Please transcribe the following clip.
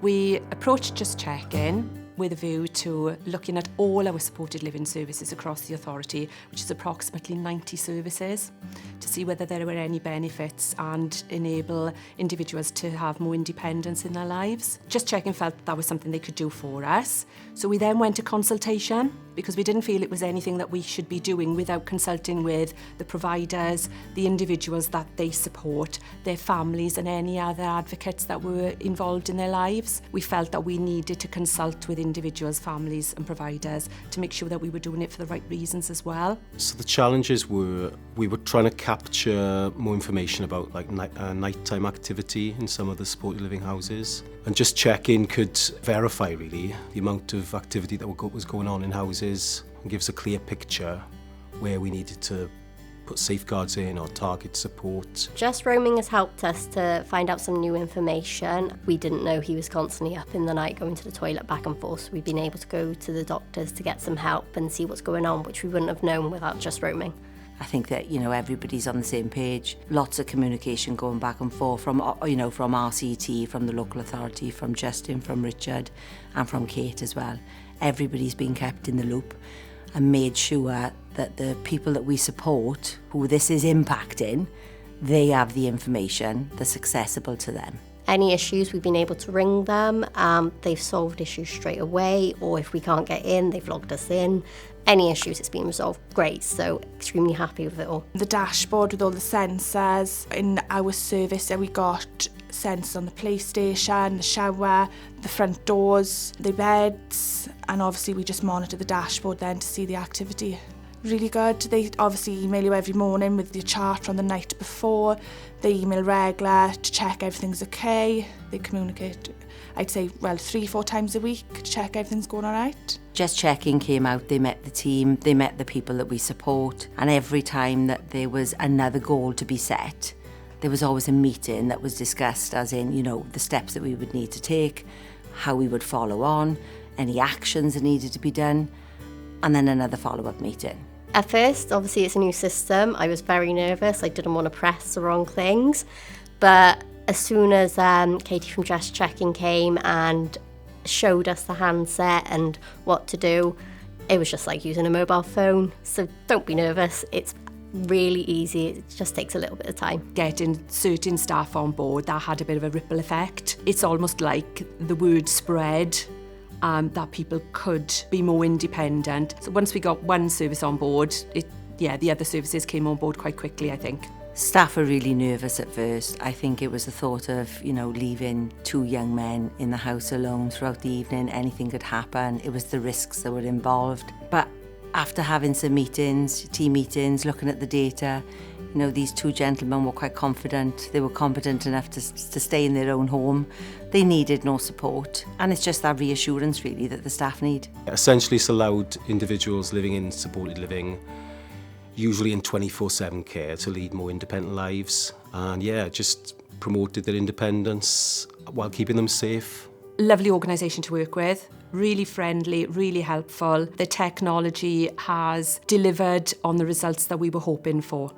We approached Just Check-In with a view to looking at all our supported living services across the authority, which is approximately 90 services, to see whether there were any benefits and enable individuals to have more independence in their lives. Just Check-In felt that was something they could do for us. So we then went to consultation because we didn't feel it was anything that we should be doing without consulting with the providers, the individuals that they support, their families and any other advocates that were involved in their lives. We felt that we needed to consult with individuals, families and providers to make sure that we were doing it for the right reasons as well. So the challenges were, we were trying to capture more information about like nighttime activity in some of the supported living houses. And Just Check-In could verify really the amount of activity that was going on in houses and give us a clear picture where we needed to put safeguards in or target support. Just Roaming has helped us to find out some new information. We didn't know he was constantly up in the night going to the toilet back and forth, so we've been able to go to the doctors to get some help and see what's going on, which we wouldn't have known without Just Roaming. I think that, everybody's on the same page. Lots of communication going back and forth from RCT, from the local authority, from Justin, from Richard, and from Kate as well. Everybody's been kept in the loop and made sure that the people that we support, who this is impacting, they have the information that's accessible to them. Any issues, we've been able to ring them. They've solved issues straight away, or if we can't get in, they've logged us in. Any issues, it's been resolved great, so extremely happy with it all. The dashboard with all the sensors. In our service, we got sensors on the PlayStation, the shower, the front doors, the beds, and obviously we just monitor the dashboard then to see the activity. Really good. They obviously email you every morning with your chart on the night before. They email regular to check everything's okay. They communicate, I'd say, 3-4 times a week to check everything's going all right. Just Check-In came out, they met the team, they met the people that we support, and every time that there was another goal to be set, there was always a meeting that was discussed, as in, the steps that we would need to take, how we would follow on, any actions that needed to be done, and then another follow-up meeting. At first, obviously it's a new system, I was very nervous, I didn't want to press the wrong things, but as soon as Katie from Just Check-In came and showed us the handset and what to do, it was just like using a mobile phone, so don't be nervous, it's really easy, it just takes a little bit of time. Getting certain staff on board, that had a bit of a ripple effect. It's almost like the word spread that people could be more independent. So once we got one service on board, the other services came on board quite quickly, I think. Staff were really nervous at first. I think it was the thought of, leaving 2 young men in the house alone throughout the evening. Anything could happen. It was the risks that were involved. But after having some meetings, team meetings, looking at the data, these 2 gentlemen were quite confident. They were competent enough to stay in their own home. They needed no support. And it's just that reassurance, really, that the staff need. Essentially, it's allowed individuals living in supported living, usually in 24/7 care, to lead more independent lives. And just promoted their independence while keeping them safe. Lovely organisation to work with, really friendly, really helpful. The technology has delivered on the results that we were hoping for.